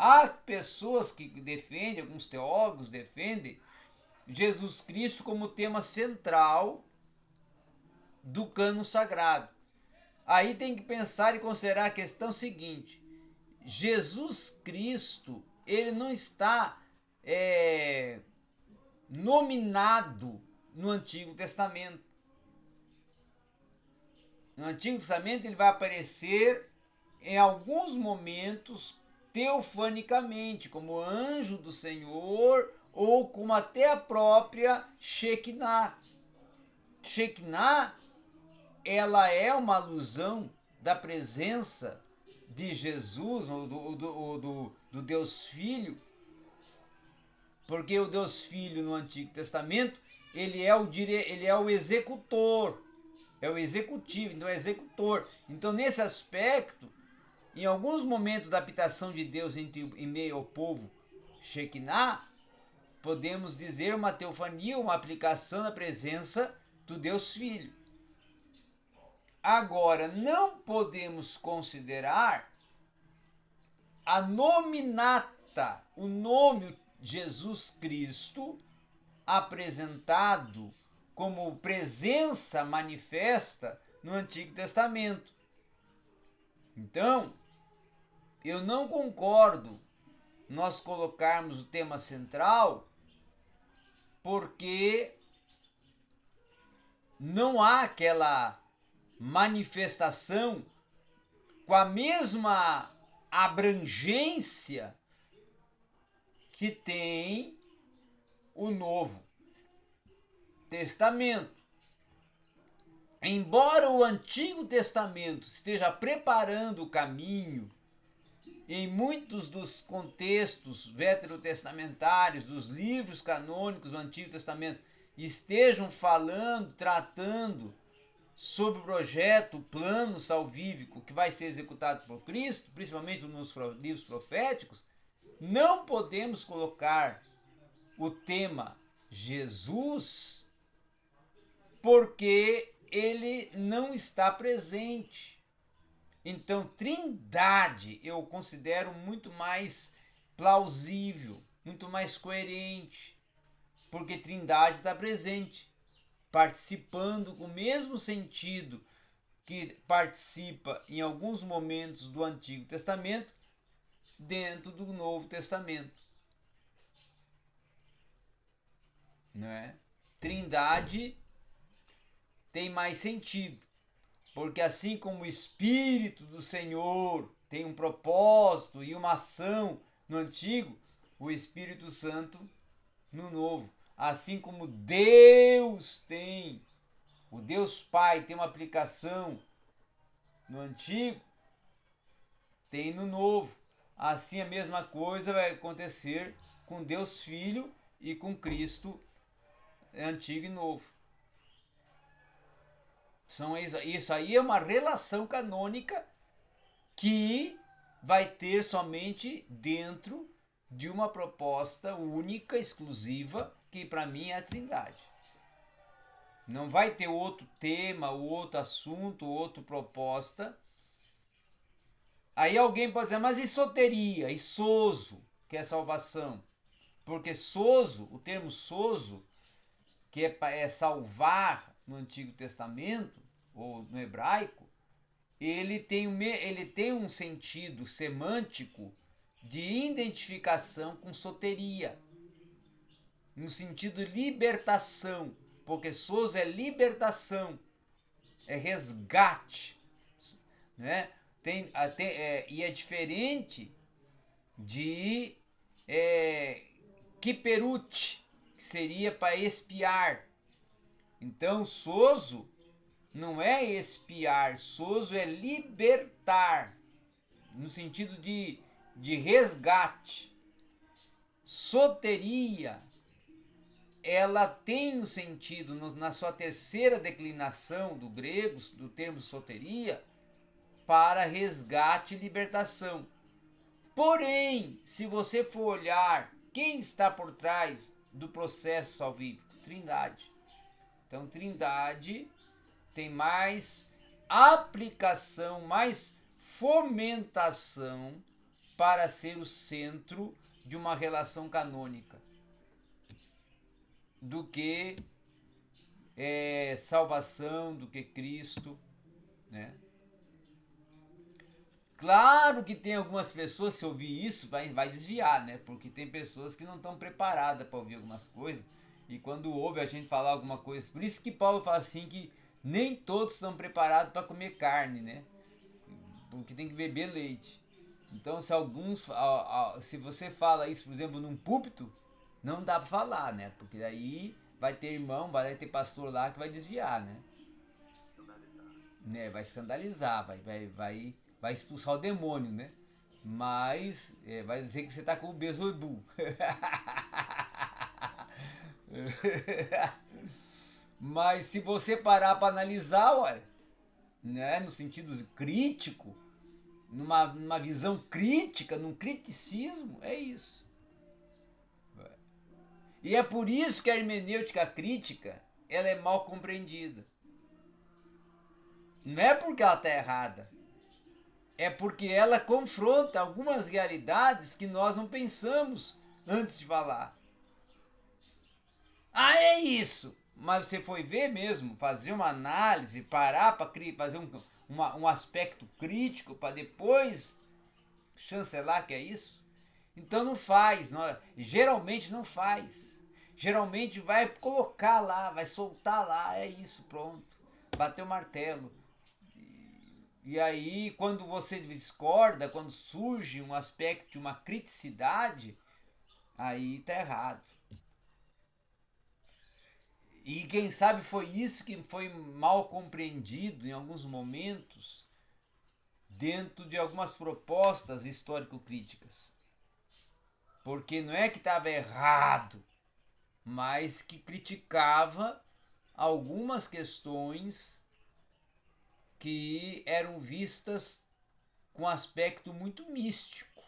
Há pessoas que defendem, alguns teólogos defendem Jesus Cristo como tema central do cânon sagrado. Aí tem que pensar e considerar a questão seguinte: Jesus Cristo, ele não está nominado no Antigo Testamento. No Antigo Testamento ele vai aparecer em alguns momentos teofanicamente, como anjo do Senhor ou como até a própria Shekinah. Shekinah, ela é uma alusão da presença de Jesus, ou do Deus Filho, porque o Deus Filho no Antigo Testamento, ele é o executor, é o executivo, então é executor. Então, nesse aspecto, em alguns momentos da habitação de Deus em meio ao povo Shekinah, podemos dizer uma teofania, uma aplicação da presença do Deus Filho. Agora, não podemos considerar a nominata, o nome Jesus Cristo, apresentado como presença manifesta no Antigo Testamento. Então, eu não concordo nós colocarmos o tema central, porque não há aquela manifestação com a mesma abrangência que tem o Novo Testamento. Embora o Antigo Testamento esteja preparando o caminho em muitos dos contextos veterotestamentários, dos livros canônicos do Antigo Testamento, estejam falando, tratando sobre o projeto, o plano salvífico que vai ser executado por Cristo, principalmente nos livros proféticos, não podemos colocar o tema Jesus porque ele não está presente. Então, Trindade eu considero muito mais plausível, muito mais coerente, porque Trindade está presente, participando com o mesmo sentido que participa em alguns momentos do Antigo Testamento dentro do Novo Testamento. Não é? Trindade tem mais sentido, porque assim como o Espírito do Senhor tem um propósito e uma ação no Antigo, o Espírito Santo no Novo. Assim como Deus tem, o Deus Pai tem uma aplicação no Antigo, tem no Novo. Assim a mesma coisa vai acontecer com Deus Filho e com Cristo Antigo e Novo. Isso aí é uma relação canônica que vai ter somente dentro de uma proposta única, exclusiva, que para mim é a Trindade. Não vai ter outro tema, outro assunto, outra proposta. Aí alguém pode dizer, mas e soteria, e sozo, que é salvação? Porque sozo, o termo sozo, que é salvar no Antigo Testamento, ou no hebraico, ele tem um sentido semântico de identificação com soteria, no sentido de libertação, porque sozo é libertação, é resgate, né? E é diferente de kiperut, que seria para espiar. Então, sozo não é espiar, sozo é libertar, no sentido de resgate. Soteria, ela tem um sentido, na sua terceira declinação do grego, do termo soteria, para resgate e libertação. Porém, se você for olhar quem está por trás do processo salvífico, Trindade. Então, Trindade tem mais aplicação, mais fomentação para ser o centro de uma relação canônica do que salvação, do que Cristo, né? Claro que tem algumas pessoas, se ouvir isso, vai desviar, né? Porque tem pessoas que não estão preparadas para ouvir algumas coisas. E quando ouve a gente falar alguma coisa. Por isso que Paulo fala assim que nem todos estão preparados para comer carne, né? Porque tem que beber leite. Então se você fala isso, por exemplo, num púlpito, não dá para falar, né? Porque daí vai ter irmão, vai ter pastor lá que vai desviar, né? Vai escandalizar, vai expulsar o demônio, né? Mas vai dizer que você tá com o Bezoibu. Mas se você parar para analisar, olha, né, no sentido crítico, numa visão crítica, num criticismo, é isso. E é por isso que a hermenêutica crítica ela é mal compreendida. Não é porque ela está errada, é porque ela confronta algumas realidades que nós não pensamos antes de falar. Ah, é isso! Mas você foi ver mesmo, fazer uma análise, parar para fazer um aspecto crítico para depois chancelar que é isso? Então não faz, geralmente não faz. Geralmente vai colocar lá, vai soltar lá, é isso, pronto. Bateu o martelo. E aí, quando você discorda, quando surge um aspecto de uma criticidade, aí tá errado. E quem sabe foi isso que foi mal compreendido em alguns momentos dentro de algumas propostas histórico-críticas. Porque não é que estava errado, mas que criticava algumas questões que eram vistas com aspecto muito místico.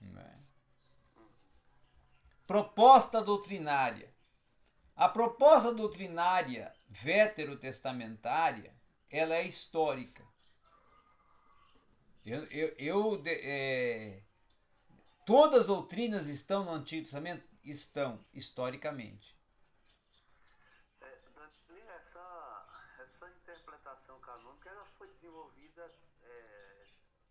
Né? Proposta doutrinária. A proposta doutrinária veterotestamentária ela é histórica. Todas as doutrinas estão no Antigo Testamento? Estão, historicamente. Dani, essa interpretação canônica ela foi desenvolvida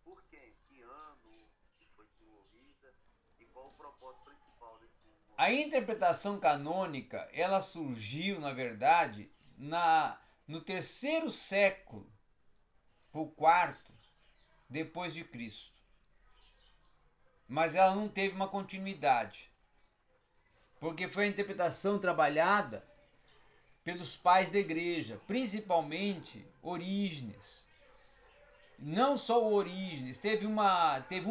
por quem? Que ano que foi desenvolvida? E qual o propósito principal desse movimento? A interpretação canônica ela surgiu, na verdade, no terceiro século, o quarto, depois de Cristo. Mas ela não teve uma continuidade. Porque foi a interpretação trabalhada pelos pais da igreja, principalmente Orígenes. Não só o Orígenes, teve um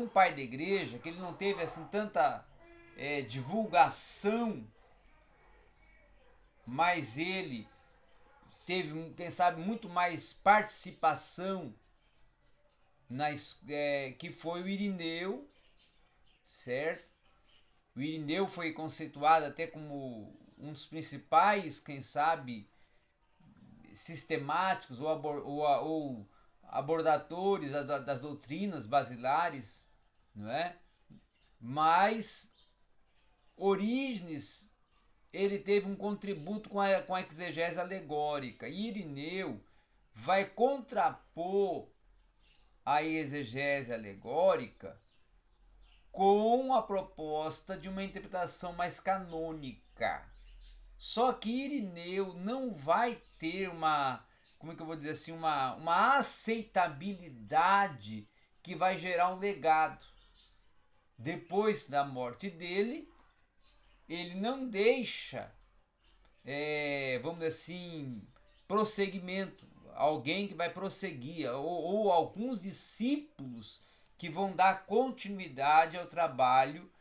pai da igreja que ele não teve assim tanta divulgação, mas ele teve, quem sabe, muito mais participação que foi o Irineu, certo? O Irineu foi conceituado até como um dos principais, quem sabe, sistemáticos ou abordadores das doutrinas basilares, não é? Mas Orígenes ele teve um contributo com a exegese alegórica. E Irineu vai contrapor a exegese alegórica com a proposta de uma interpretação mais canônica. Só que Irineu não vai ter como é que eu vou dizer assim, uma aceitabilidade que vai gerar um legado. Depois da morte dele, ele não deixa, vamos dizer assim, prosseguimento, alguém que vai prosseguir, ou alguns discípulos que vão dar continuidade ao trabalho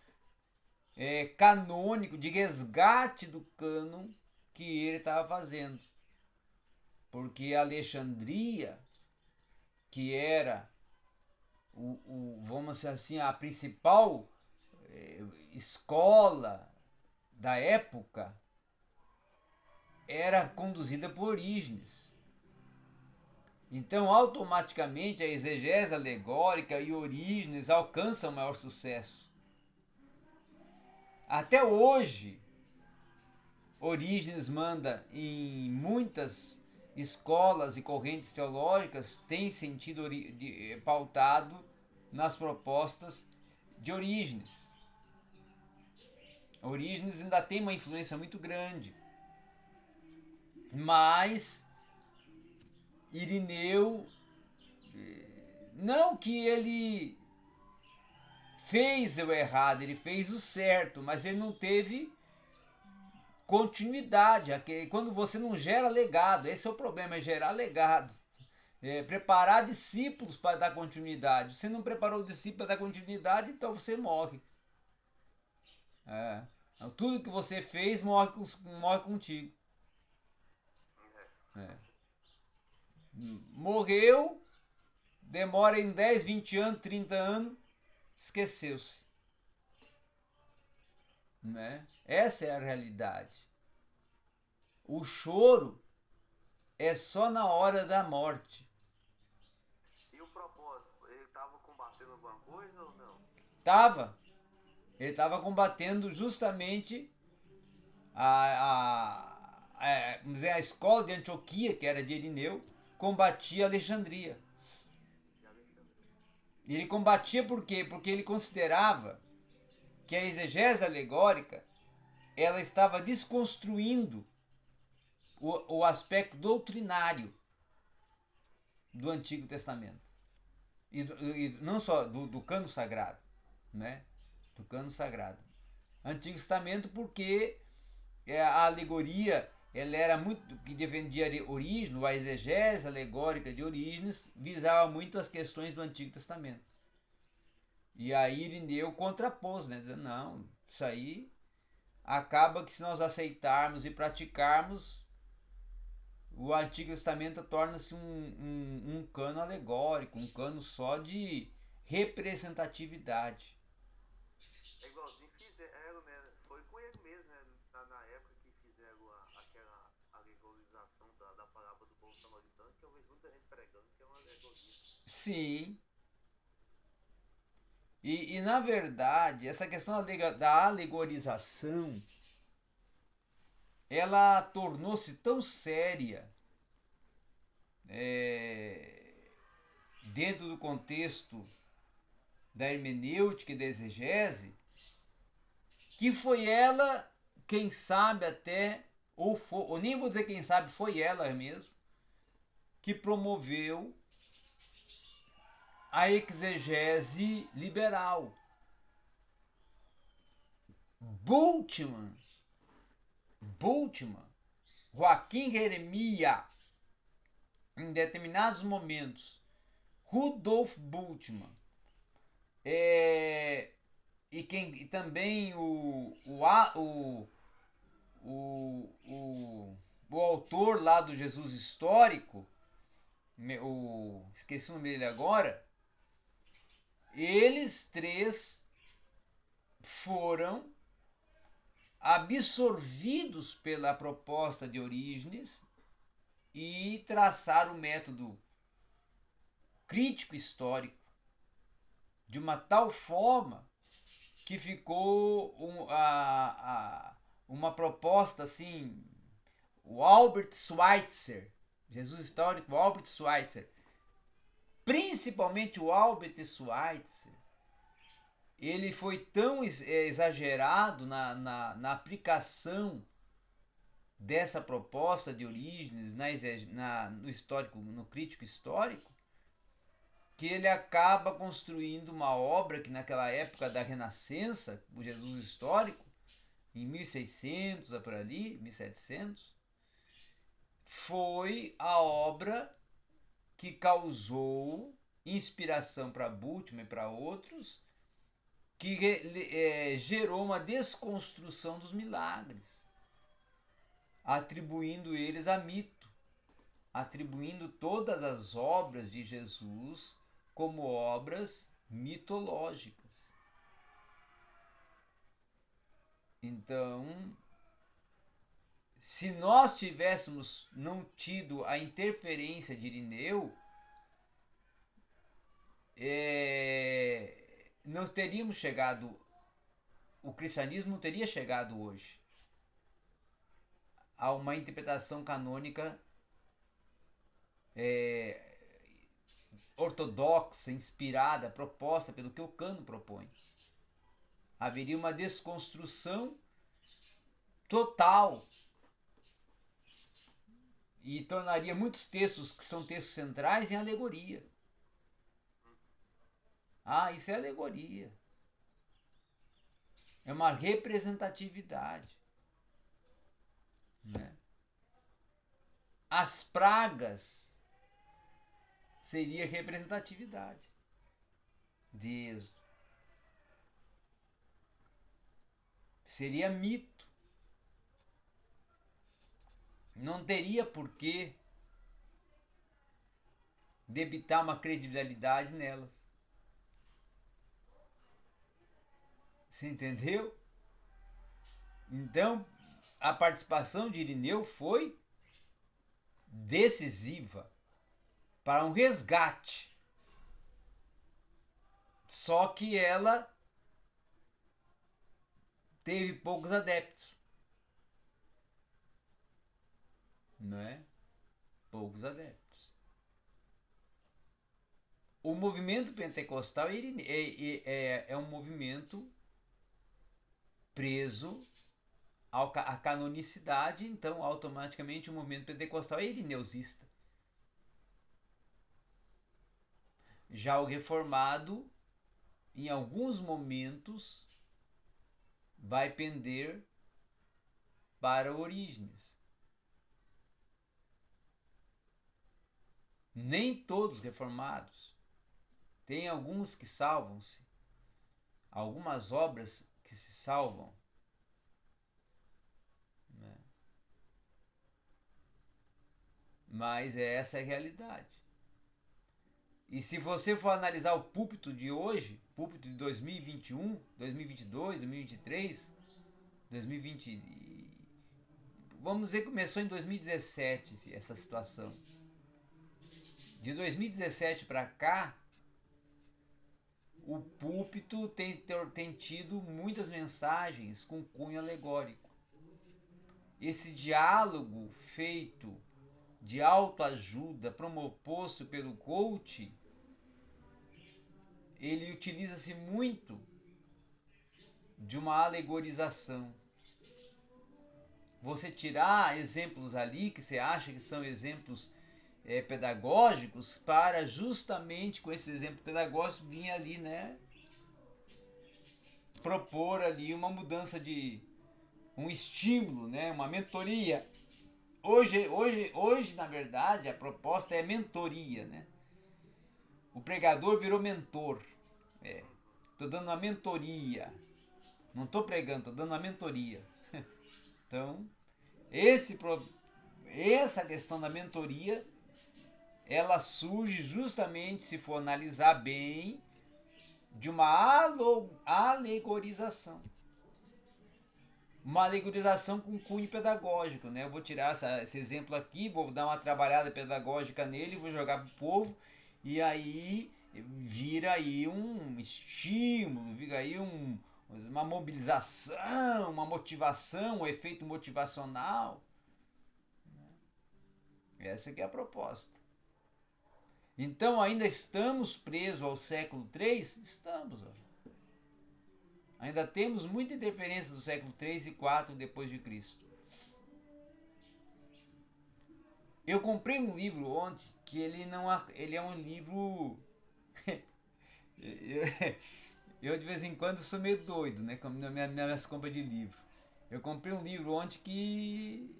canônico, de resgate do cânon que ele estava fazendo. Porque Alexandria, que era vamos dizer assim, a principal escola da época, era conduzida por Orígenes. Então, automaticamente, a exegese alegórica e Orígenes alcançam maior sucesso. Até hoje, Orígenes manda em muitas escolas e correntes teológicas, tem sentido pautado nas propostas de Orígenes. Orígenes ainda tem uma influência muito grande, mas Irineu, não que ele fez o errado, ele fez o certo, mas ele não teve continuidade. Quando você não gera legado, esse é o problema, é gerar legado. Preparar discípulos para dar continuidade. Você não preparou o discípulo para dar continuidade, então você morre. É. Então, tudo que você fez morre contigo. É. Morreu, demora em 10, 20 anos, 30 anos, esqueceu-se. Né? Essa é a realidade. O choro é só na hora da morte. E o propósito? Ele estava combatendo alguma coisa ou não? Tava. Ele estava combatendo justamente vamos dizer, a escola de Antioquia, que era de Irineu, combatia Alexandria. De Alexandre. E ele combatia por quê? Porque ele considerava que a exegese alegórica ela estava desconstruindo o aspecto doutrinário do Antigo Testamento. E não só do cano sagrado, né? Do cano sagrado. Antigo Testamento porque a alegoria ela era muito que defendia Orígenes, a exegese alegórica de Orígenes visava muito as questões do Antigo Testamento. E aí Irineu contrapôs, né? Dizendo, não, isso aí acaba que se nós aceitarmos e praticarmos, o Antigo Testamento torna-se um cano alegórico, um cano só de representatividade. É igualzinho fizeram, né? Foi com ele mesmo, né? Na época que fizeram aquela alegorização da parábola do bom samaritano, que eu vejo muita gente pregando que é uma alegoria. Sim. E na verdade, essa questão da alegorização, ela tornou-se tão séria é, dentro do contexto da hermenêutica e da exegese, que foi ela, quem sabe até, ou nem vou dizer quem sabe, foi ela mesmo, que promoveu a exegese liberal. Bultmann, Joaquim Jeremias, em determinados momentos, Rudolf Bultmann, e também o autor lá do Jesus Histórico, esqueci o nome dele agora, eles três foram absorvidos pela proposta de Orígenes e traçaram o método crítico histórico de uma tal forma que ficou uma proposta assim, o Albert Schweitzer, Jesus Histórico, o Albert Schweitzer, principalmente o Albert Schweitzer, ele foi tão exagerado na aplicação dessa proposta de Orígenes no histórico, no crítico histórico, que ele acaba construindo uma obra que naquela época da Renascença, o Jesus Histórico, em 1600, por ali, 1700, foi a obra que causou inspiração para Bultmann e para outros, que gerou uma desconstrução dos milagres, atribuindo eles a mito, atribuindo todas as obras de Jesus como obras mitológicas. Então, se nós tivéssemos não tido a interferência de Irineu, não teríamos chegado, o cristianismo não teria chegado hoje a uma interpretação canônica ortodoxa, inspirada, proposta pelo que o Cano propõe. Haveria uma desconstrução total e tornaria muitos textos que são textos centrais em alegoria. Ah, isso é alegoria. É uma representatividade. Né? As pragas seria representatividade de Êxodo. Seria mito. Não teria por que debitar uma credibilidade nelas. Você entendeu? Então, a participação de Irineu foi decisiva para um resgate. Só que ela teve poucos adeptos. Não é? Poucos adeptos. O movimento pentecostal é um movimento preso à canonicidade, então automaticamente o movimento pentecostal é irineusista. Já o reformado, em alguns momentos, vai pender para Orígenes. Nem todos reformados. Tem alguns que salvam-se, algumas obras que se salvam. Né? Mas essa é a realidade. E se você for analisar o púlpito de hoje, púlpito de 2021, 2022, 2023, 2020, vamos dizer que começou em 2017 essa situação. De 2017 para cá, o púlpito tem tido muitas mensagens com cunho alegórico. Esse diálogo feito de autoajuda, proposto pelo coach, ele utiliza-se muito de uma alegorização. Você tirar exemplos ali que você acha que são exemplos pedagógicos, para justamente com esse exemplo pedagógico vir ali, né, propor ali uma mudança de um estímulo, né, uma mentoria. Hoje, na verdade, a proposta é mentoria, né? O pregador virou mentor. Tô dando uma mentoria. Não tô pregando, tô dando uma mentoria. Então, essa questão da mentoria, ela surge justamente, se for analisar bem, de uma alegorização. Uma alegorização com cunho pedagógico, né? Eu vou tirar esse exemplo aqui, vou dar uma trabalhada pedagógica nele, vou jogar pro povo, e aí vira aí um estímulo, vira aí uma mobilização, uma motivação, um efeito motivacional. Essa que é a proposta. Então ainda estamos presos ao século III? Estamos. Ainda temos muita interferência do século III e IV depois de Cristo. Eu comprei um livro ontem que ele é um livro eu de vez em quando sou meio doido, né, com nas minhas compras de livro. Eu comprei um livro ontem que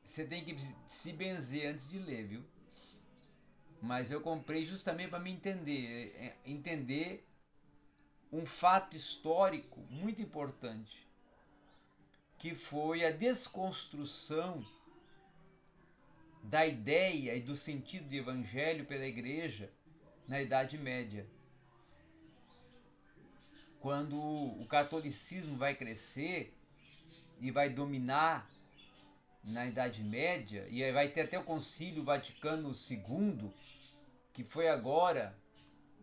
você tem que se benzer antes de ler, viu? Mas eu comprei justamente para me entender um fato histórico muito importante, que foi a desconstrução da ideia e do sentido de evangelho pela igreja na Idade Média. Quando o catolicismo vai crescer, e vai dominar na Idade Média, e aí vai ter até o Concílio Vaticano II, que foi agora,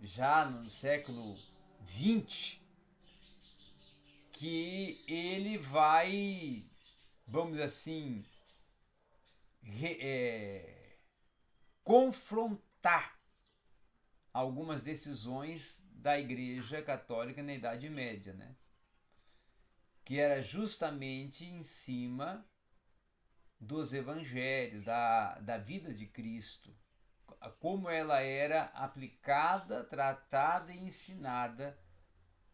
já no século XX, que ele vai, vamos dizer assim, confrontar algumas decisões da Igreja Católica na Idade Média, né? Que era justamente em cima dos evangelhos, da vida de Cristo, como ela era aplicada, tratada e ensinada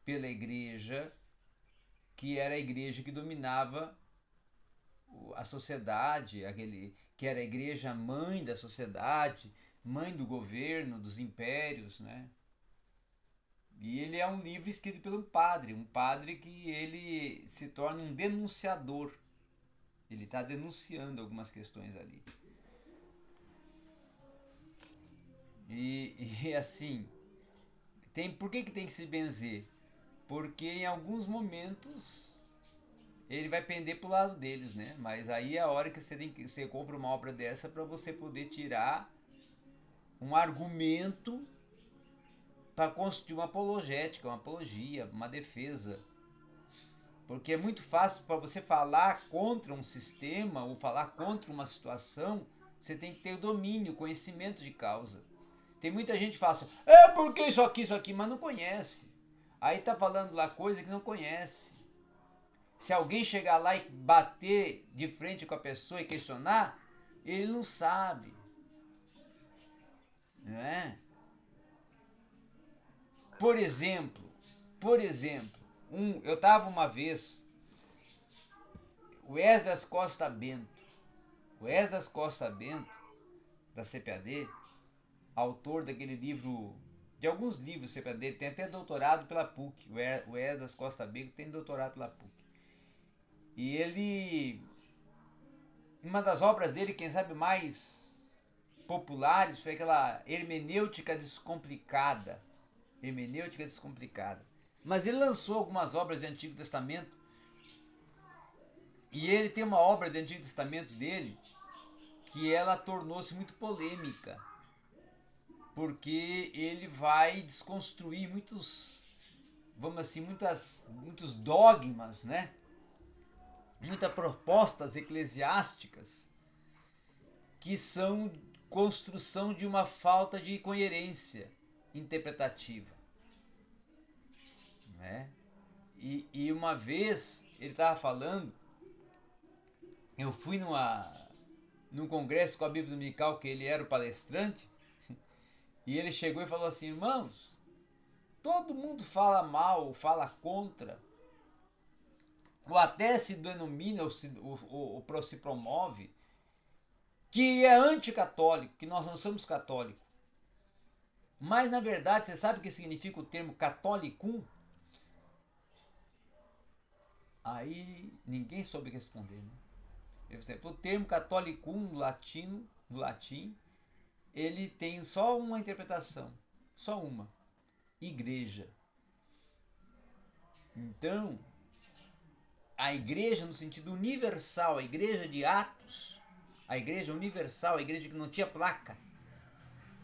pela igreja, que era a igreja que dominava a sociedade, que era a igreja mãe da sociedade, mãe do governo, dos impérios, né? E ele é um livro escrito por um padre que ele se torna um denunciador. Ele está denunciando algumas questões ali. E assim, por que tem que se benzer? Porque em alguns momentos ele vai pender pro lado deles, né? Mas aí é a hora que você compra uma obra dessa para você poder tirar um argumento para construir uma apologética, uma apologia, uma defesa. Porque é muito fácil para você falar contra um sistema ou falar contra uma situação, você tem que ter o domínio, o conhecimento de causa. Tem muita gente que fala assim, porque isso aqui, mas não conhece. Aí tá falando lá coisa que não conhece. Se alguém chegar lá e bater de frente com a pessoa e questionar, ele não sabe. Não é? Por exemplo, eu estava uma vez, o Esdras Costa Bento, da CPAD, autor daquele livro, de alguns livros CPAD, tem até doutorado pela PUC, o Esdras Costa Bento tem doutorado pela PUC. E ele, uma das obras dele, quem sabe mais populares, foi aquela Hermenêutica Descomplicada. Mas ele lançou algumas obras do Antigo Testamento, e ele tem uma obra do Antigo Testamento dele que ela tornou-se muito polêmica, porque ele vai desconstruir muitos dogmas, né? Muitas propostas eclesiásticas que são construção de uma falta de coerência interpretativa, né? E uma vez ele estava falando, eu fui num congresso com a Bíblia Dominical, que ele era o palestrante, e ele chegou e falou assim, irmãos, todo mundo fala mal, fala contra, ou até se denomina, ou se promove, que é anticatólico, que nós não somos católicos. Mas na verdade, você sabe o que significa o termo catolicum? Aí ninguém soube responder, né? O termo catolicum no latim, ele tem só uma interpretação, só uma: igreja. Então, a igreja no sentido universal, a igreja de Atos, a igreja universal, a igreja que não tinha placa,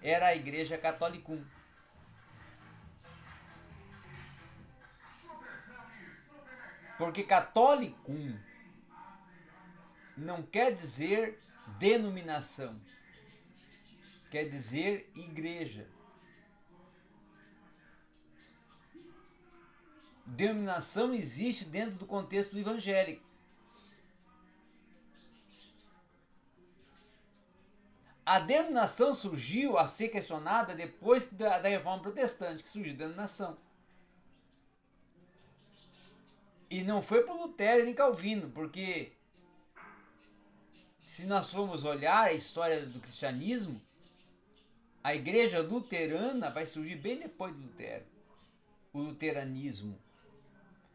era a igreja catolicum. Porque catolicum não quer dizer denominação, quer dizer igreja. Denominação existe dentro do contexto do evangélico. A denominação surgiu a ser questionada depois da Reforma Protestante, que surgiu a denominação. E não foi por Lutero nem Calvino, porque se nós formos olhar a história do cristianismo, a igreja luterana vai surgir bem depois de Lutero. O luteranismo.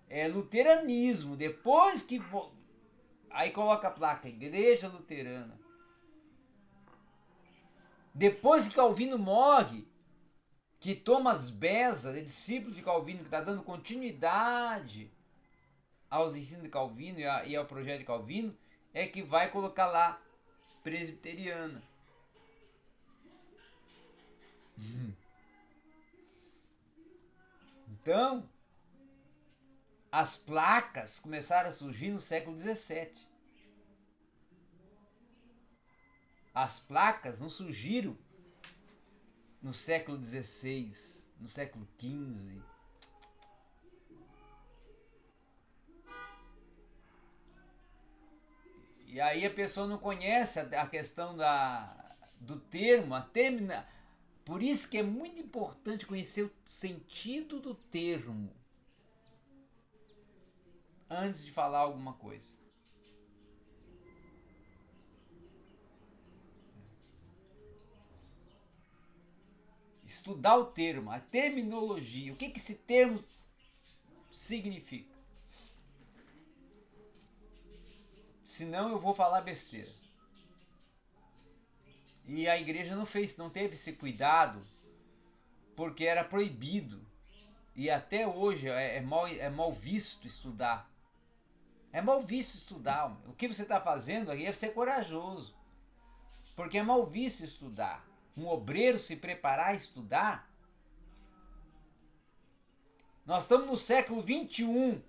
É luteranismo, depois que... Aí coloca a placa, igreja luterana. Depois que Calvino morre, que Thomas Beza, discípulo de Calvino, que está dando continuidade aos ensinos de Calvino e ao projeto de Calvino é que vai colocar lá presbiteriana. Então, as placas começaram a surgir no século XVII. As placas não surgiram no século XVI, no século XV. E aí a pessoa não conhece a questão do termo, a termina. Por isso que é muito importante conhecer o sentido do termo antes de falar alguma coisa. Estudar o termo, a terminologia, o que esse termo significa. Senão eu vou falar besteira. E a igreja não teve esse cuidado, porque era proibido. E até hoje é mal visto estudar. É mal visto estudar. O que você está fazendo aí é ser corajoso. Porque é mal visto estudar. Um obreiro se preparar a estudar. Nós estamos no século XXI.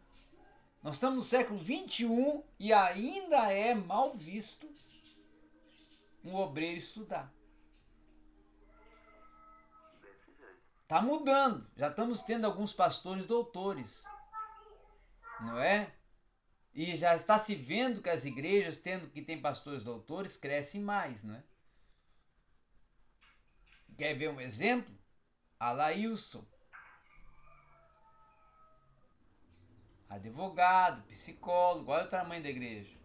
Nós estamos no século XXI e ainda é mal visto um obreiro estudar. Está mudando. Já estamos tendo alguns pastores doutores. Não é? E já está se vendo que as igrejas, tendo que tem pastores doutores, crescem mais, não é? Quer ver um exemplo? Alailson. Advogado, psicólogo, olha o tamanho da igreja.